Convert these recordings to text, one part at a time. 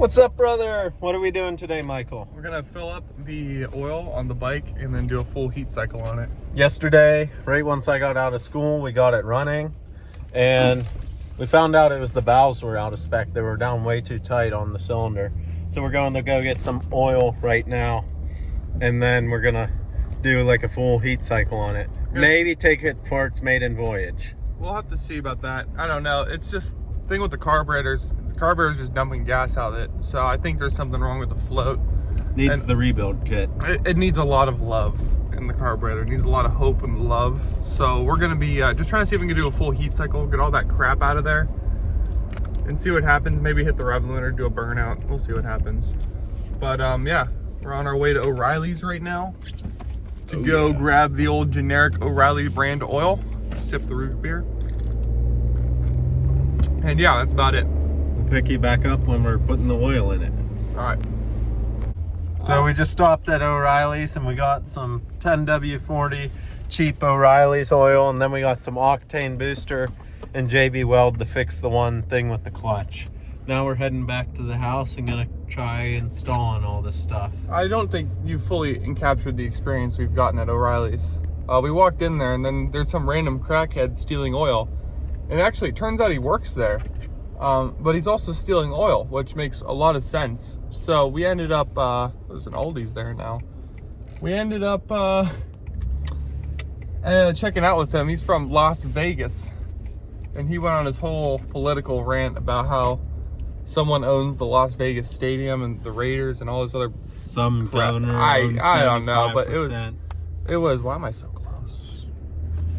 What's up, brother? What are we doing today, Michael? We're gonna fill up the oil on the bike and then do a full heat cycle on it. Yesterday, right once I got out of school, we got it running, and we found out it was the valves were out of spec. They were down way too tight on the cylinder. So we're going to go get some oil right now, and then we're gonna do like a full heat cycle on it. Maybe take it for its maiden voyage. We'll have to see about that. I don't know. It's just thing with the carburetors. The carburetor's just dumping gas out of it. So I think there's something wrong with the float. Needs the rebuild kit. It needs a lot of love in the carburetor. It needs a lot of hope and love. So we're gonna be just trying to see if we can do a full heat cycle, get all that crap out of there, and see what happens. Maybe hit the rev limiter, do a burnout. We'll see what happens. But yeah, we're on our way to O'Reilly's right now to go grab the old generic O'Reilly brand oil, sip the root beer. And yeah, that's about it. We'll pick you back up when we're putting the oil in it. All right. So we just stopped at O'Reilly's and we got some 10W40 cheap O'Reilly's oil, and then we got some octane booster and JB Weld to fix the one thing with the clutch. Now we're heading back to the house and gonna try installing all this stuff. I don't think you fully encaptured the experience we've gotten at O'Reilly's. We walked in there and then there's some random crackhead stealing oil. And actually, it turns out he works there. But he's also stealing oil, which makes a lot of sense. So we ended up, there's an Aldi's there now. We ended up checking out with him. He's from Las Vegas. And he went on his whole political rant about how someone owns the Las Vegas Stadium and the Raiders and all this other Some crap. donor I owns don't know, but 75%. it was, why am I so close?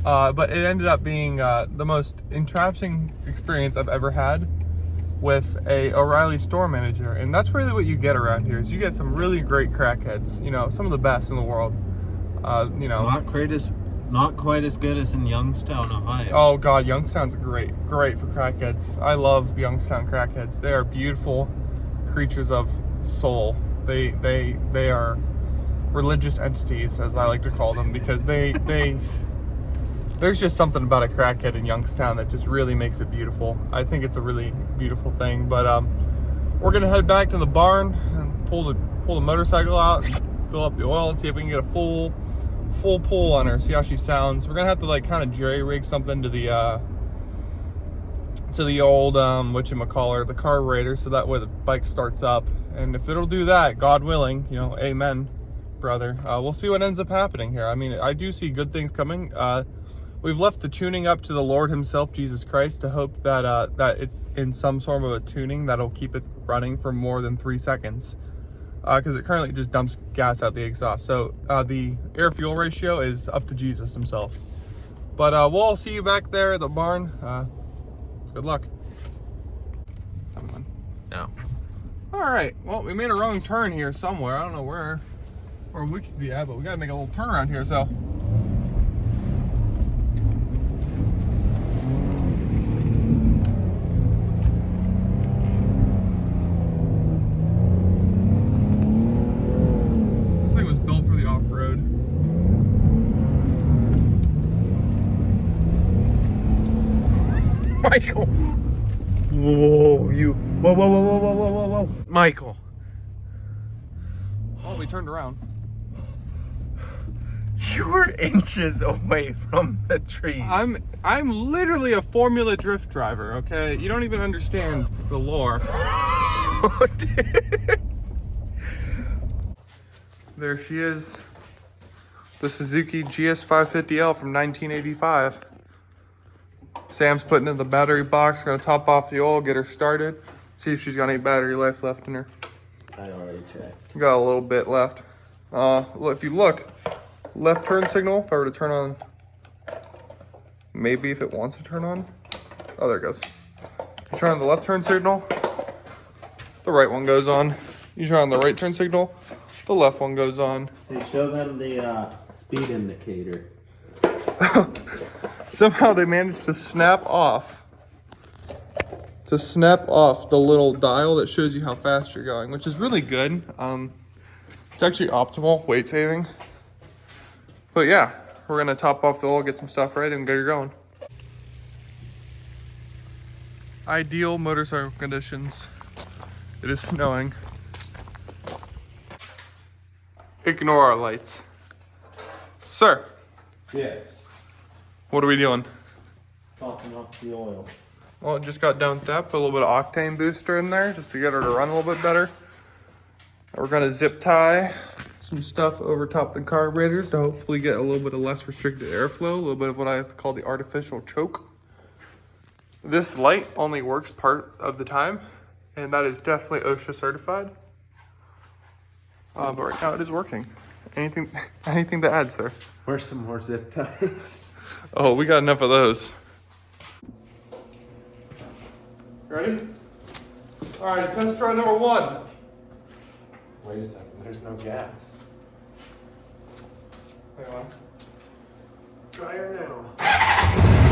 But it ended up being the most entrancing experience I've ever had with a O'Reilly store manager. And that's really what you get around here, is you get some really great crackheads, you know, some of the best in the world. You know, not quite as good as in Youngstown, Ohio. Oh God, Youngstown's great for crackheads. I love the Youngstown crackheads. They are beautiful creatures of soul. They are religious entities, as I like to call them, because there's just something about a crackhead in Youngstown that just really makes it beautiful. I think it's a really beautiful thing. But we're gonna head back to the barn and pull the motorcycle out and fill up the oil and see if we can get a full pull on her, see how she sounds. We're gonna have to like kind of jerry rig something to the old whatchamacallit, the carburetor, so that way the bike starts up. And if it'll do that, God willing, you know, amen, brother, we'll see what ends up happening here. I mean, I do see good things coming. We've left the tuning up to the Lord himself, Jesus Christ, to hope that that it's in some sort of a tuning that'll keep it running for more than 3 seconds. Because it currently just dumps gas out the exhaust. So the air-fuel ratio is up to Jesus himself. But we'll all see you back there at the barn. Good luck. Come on. No. All right. Well, we made a wrong turn here somewhere. I don't know where we could be at, but we got to make a little turn around here. So. Michael. Whoa. Michael. Oh, we turned around. You were inches away from the tree. I'm literally a Formula Drift driver, okay? You don't even understand the lore. Oh, dude. There she is. The Suzuki GS550L from 1985. Sam's putting in the battery box. Gonna top off the oil, get her started. See if she's got any battery life left in her. I already checked. Got a little bit left. If you look, left turn signal, if I were to turn on, maybe if it wants to turn on. Oh, there it goes. You turn on the left turn signal, the right one goes on. You turn on the right turn signal, the left one goes on. Hey, show them the speed indicator. Somehow they managed to snap off the little dial that shows you how fast you're going, which is really good. It's actually optimal weight saving. But yeah, we're gonna top off the oil, get some stuff ready, and get her going. Ideal motorcycle conditions. It is snowing. Ignore our lights. Sir, Yes. what are we doing? Topping off the oil. Well, it just got done with that. Put a little bit of octane booster in there just to get her to run a little bit better. We're gonna zip tie some stuff over top the carburetors to hopefully get a little bit of less restricted airflow, a little bit of what I have to call the artificial choke. This light only works part of the time, and that is definitely OSHA certified. But right now it is working. Anything to add, sir? Where's some more zip ties? Oh, we got enough of those. Ready? All right, test try number 1. Wait a second, there's no gas. Hang on. Dryer now.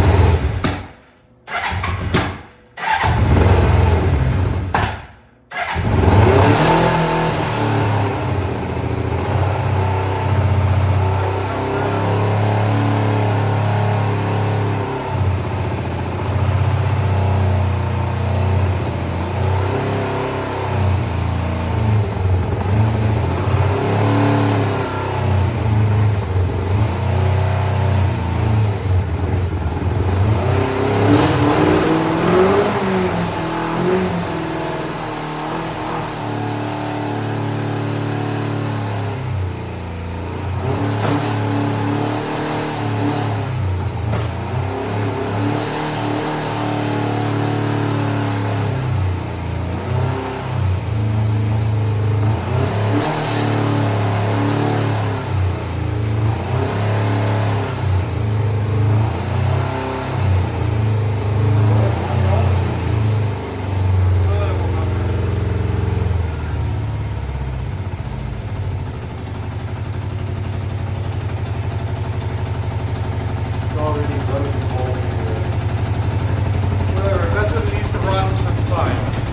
Whatever, that's what it needs to run, so it's fine.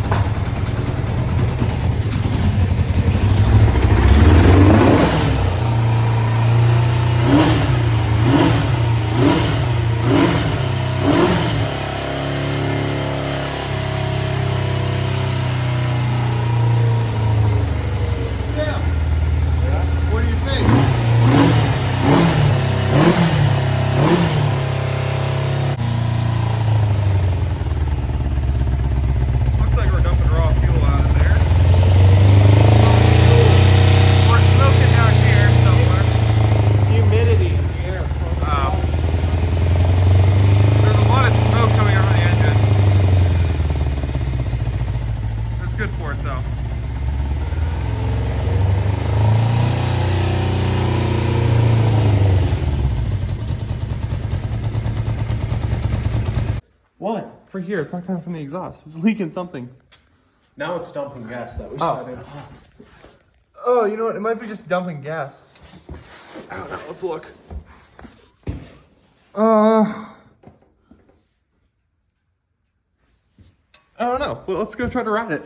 What do you think? Looks like we're dumping raw fuel out of there. We're smoking down here somewhere. It's humidity in the air. There's a lot of smoke coming out of the engine. That's good for it though. What? Right here, it's not coming from the exhaust. It's leaking something. Now it's dumping gas that we Oh. shut it off. Oh, you know what? It might be just dumping gas. I don't know. Let's look. I don't know. Well, let's go try to ride it.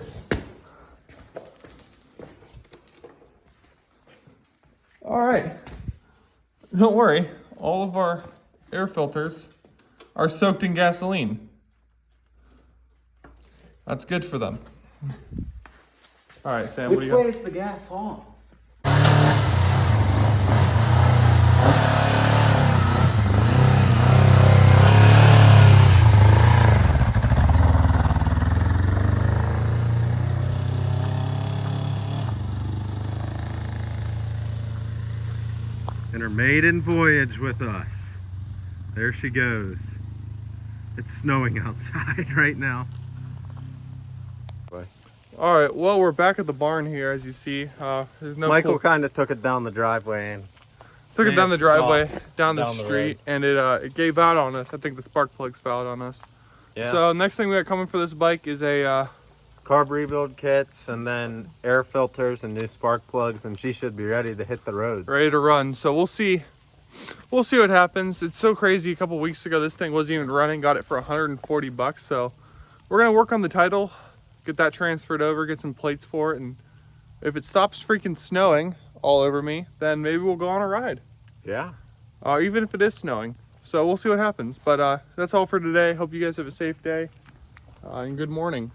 All right. Don't worry. All of our air filters are soaked in gasoline. That's good for them. All right, Sam, what do Which you got? way is the gas off? And her maiden voyage with us. There she goes. It's snowing outside right now. All right, well, we're back at the barn here, as you see. There's no Michael kind of took it down the driveway and took it down the driveway, stopped down the down the street, and it gave out on us. I think the spark plugs fell out on us. yeah. So next thing we got coming for this bike is a Carb rebuild kits and then air filters and new spark plugs, and she should be ready to hit the roads. ready to run. So we'll see what happens. It's so crazy. A couple weeks ago, this thing wasn't even running. Got it for 140 bucks. So we're gonna work on the title, get that transferred over, get some plates for it, and if it stops freaking snowing all over me, then maybe we'll go on a ride. Yeah. Even if it is snowing. So we'll see what happens. But that's all for today. Hope you guys have a safe day and good morning.